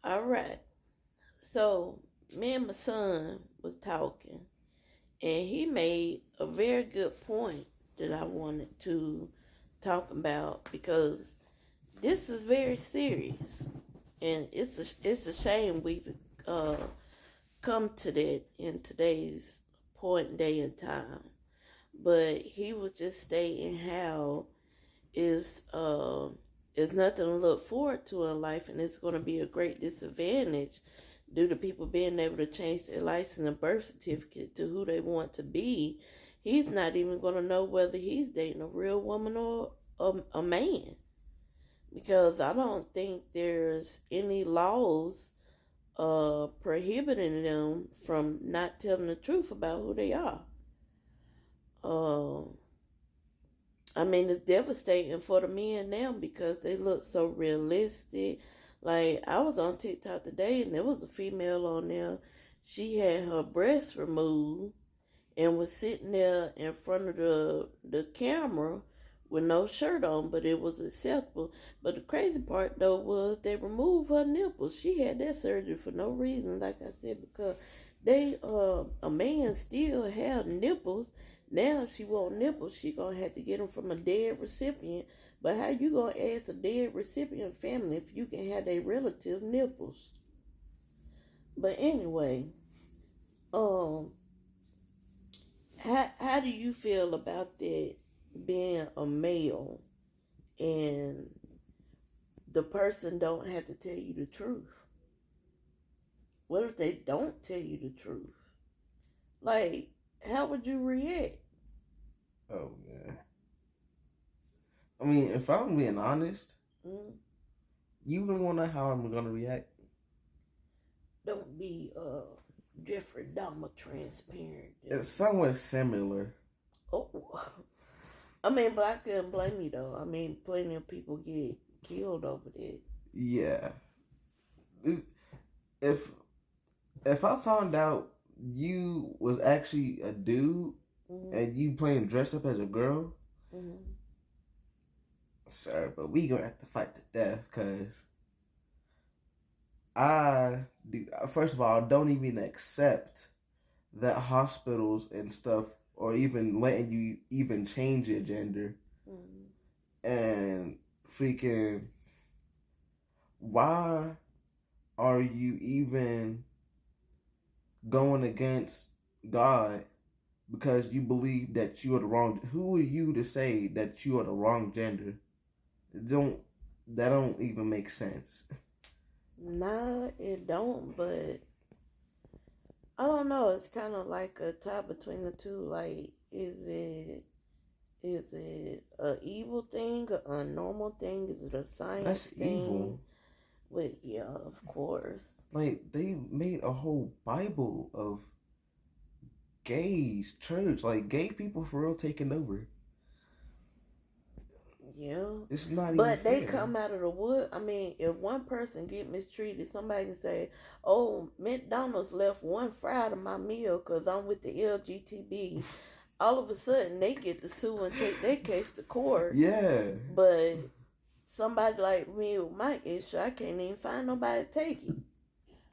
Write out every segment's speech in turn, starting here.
All right. So me and my son was talking, and he made a very good point that I wanted to talk about because this is very serious, and it's a shame we've uh, come to that in today's point in day and time. But he was just stating how is is nothing to look forward to in life, and it's going to be a great disadvantage due to people being able to change their license and birth certificate to who they want to be. He's not even going to know whether he's dating a real woman or a man, because I don't think there's any laws prohibiting them from not telling the truth about who they are. Uh, I mean, it's devastating for the men now because they look so realistic. Like, I was on TikTok today and there was a female on there. She had her breasts removed and was sitting there in front of the camera with no shirt on, but it was acceptable. But the crazy part though was they removed her nipples. She had that surgery for no reason, like I said, because they a man still have nipples. Now if she want nipples, she gonna have to get them from a dead recipient. But how you gonna ask a dead recipient family if you can have their relative nipples? But anyway, um how do you feel about that, being a male and the person don't have to tell you the truth? What if they don't tell you the truth? Like, how would you react? Oh man. I mean, if I'm being honest, Mm? you really want to know how I'm gonna react? Don't be Jeffrey Dahmer transparent. It's somewhat similar. Oh, I mean, but I couldn't blame you though. I mean, plenty of people get killed over that. Yeah. If if I found out you was actually a dude Mm-hmm. and you playing dress up as a girl, Mm-hmm. sir, but we gonna have to fight to death because I do. First of all, don't even accept that hospitals and stuff or even letting you even change your gender Mm-hmm. and freaking why are you even going against God because you believe that you are the wrong? Who are you to say that you are the wrong gender? Don't that don't even make sense. Nah, it don't, but I don't know. It's kind of like a tie between the two. Like, is it a evil thing, a normal thing? Is it a science That's thing? evil. Well, yeah, of course. Like they made a whole Bible of gays church, like gay people for real taking over. Yeah, It's not even but they fair. come out of the wood. I mean, if one person get mistreated, somebody can say, "Oh, McDonald's left one fry to my meal because I'm with the LGTB." All of a sudden, they get to sue and take their case to court. Yeah. But somebody like me with my issue, I can't even find nobody to take it.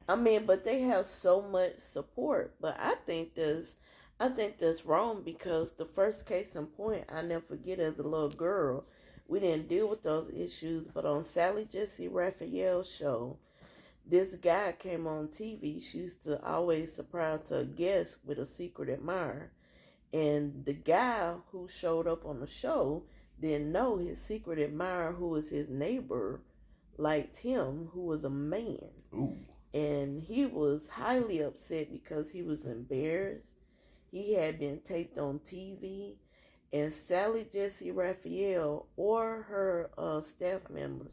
I mean, but they have so much support. But I think that's wrong because the first case in point, I never forget, as a little girl, we didn't deal with those issues. But on Sally Jesse Raphael's show, this guy came on TV. She used to always surprise her guests with a secret admirer. And the guy who showed up on the show didn't know his secret admirer, who was his neighbor, liked him, who was a man. Ooh. And he was highly upset because he was embarrassed. He had been taped on TV, and Sally Jesse Raphael or her staff members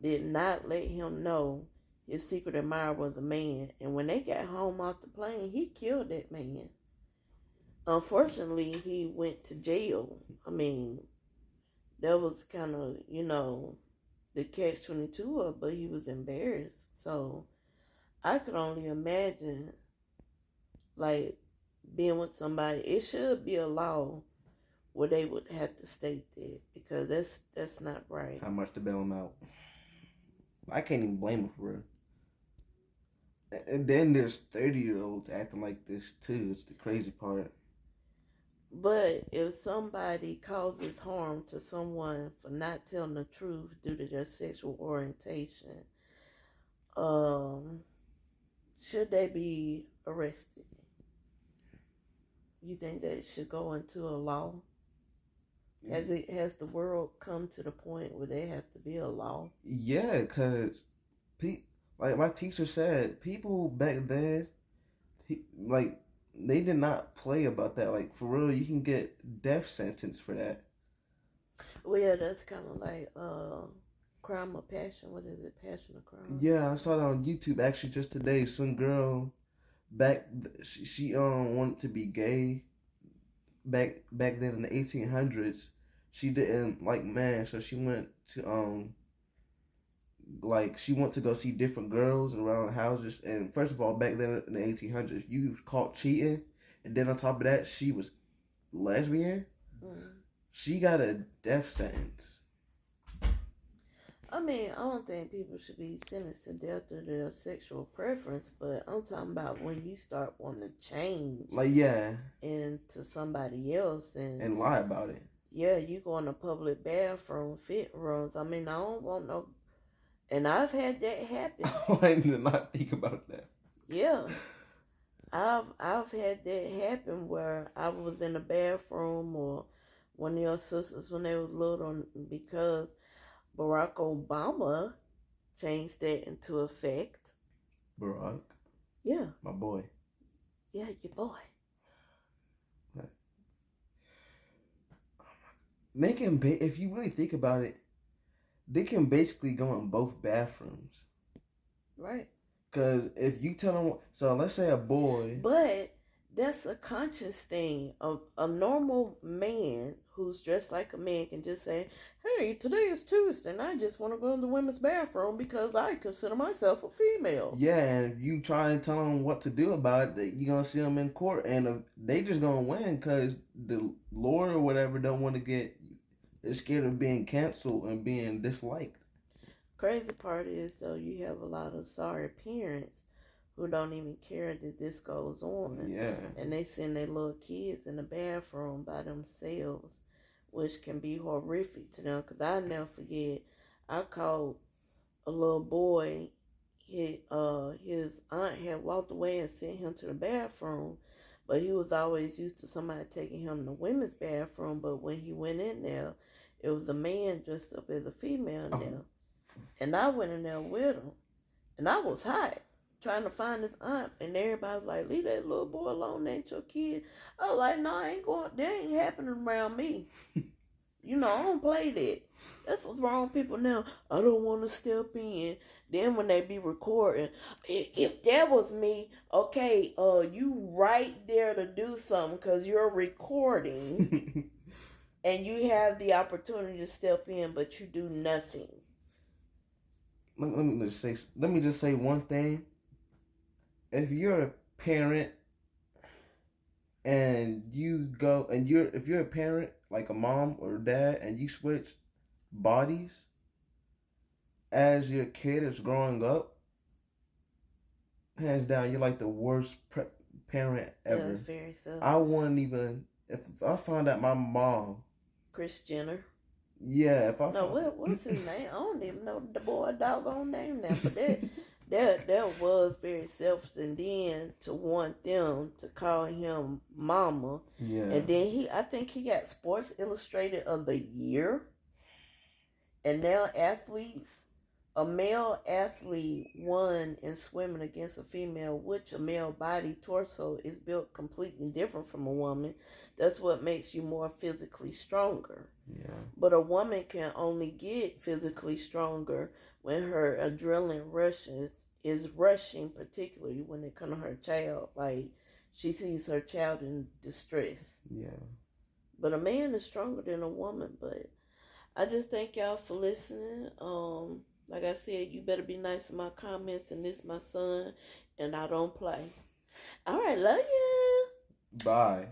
did not let him know his secret admirer was a man. And when they got home off the plane, he killed that man. Unfortunately, he went to jail. I mean, that was kind of, the catch 22 of, but he was embarrassed. So I could only imagine, like, being with somebody. It should be a law where they would have to state that because that's not right. How much to bail him out? I can't even blame him for real. And then there's 30-year-olds acting like this too. It's the crazy part. But if somebody causes harm to someone for not telling the truth due to their sexual orientation, should they be arrested? You think that it should go into a law? Has the world come to the point where there has to be a law? Yeah, because like my teacher said, people back then, like, they did not play about that. Like, for real, you can get death sentence for that. Well, yeah, that's kind of like crime of passion. What is it? Passion of crime? Yeah, I saw that on YouTube actually just today. Some girl she wanted to be gay back then in the 1800s. She didn't like man, so she went to she went to go see different girls around houses. And first of all, back then in the 1800s, you caught cheating, and then on top of that, she was lesbian. She got a death sentence. I mean, I don't think people should be sentenced to death due to their sexual preference, but I'm talking about when you start wanting to change, into somebody else and lie about it. Yeah, you go in a public bathroom, fit rooms. I mean, I don't want no. And I've had that happen. I did not think about that. Yeah, I've had that happen where I was in a bathroom or one of your sisters when they was little, because Barack Obama changed that into effect. Barack? Yeah. My boy. Yeah, your boy. They can if you really think about it, they can basically go in both bathrooms. Right. Because if you tell them, so let's say a boy. But that's a conscious thing. A normal man who's dressed like a man can just say, hey, today is Tuesday and I just want to go in the women's bathroom because I consider myself a female. Yeah, and if you try and tell them what to do about it, you're going to see them in court. And they just going to win because the lawyer or whatever don't want to get, they're scared of being canceled and being disliked. Crazy part is, though, you have a lot of sorry parents who don't even care that this goes on. Yeah. And they send their little kids in the bathroom by themselves, which can be horrific to them. Because I'll never forget, I called a little boy. His aunt had walked away and sent him to the bathroom, but he was always used to somebody taking him to the women's bathroom. But when he went in there, it was a man dressed up as a female now. And I went in there with him. And I was hot, trying to find his aunt. And everybody was like, leave that little boy alone, that ain't your kid. I was like, no, I ain't going, that ain't happening around me. You know, I don't play that. That's what's wrong with people now. I don't want to step in. Then when they be recording, if that was me, okay, you right there to do something because you're recording and you have the opportunity to step in, but you do nothing. Let me just say one thing. If you're a parent and if you're a parent, like a mom or a dad, and you switch bodies as your kid is growing up, hands down, you're like the worst parent ever. That's very selfish. I wouldn't even, if I found out my mom, Kris Jenner. Yeah, if I what's his name? I don't even know the boy doggone name now, but that was very selfish. And then to want them to call him mama, and then I think he got Sports Illustrated of the Year. And now a male athlete won in swimming against a female, which a male body torso is built completely different from a woman. That's what makes you more physically stronger. Yeah. But a woman can only get physically stronger when her adrenaline is rushing, particularly when it comes to her child. Like, she sees her child in distress. Yeah. But a man is stronger than a woman. But I just thank y'all for listening. Like I said, you better be nice in my comments, and this my son, and I don't play. All right, love you. Bye.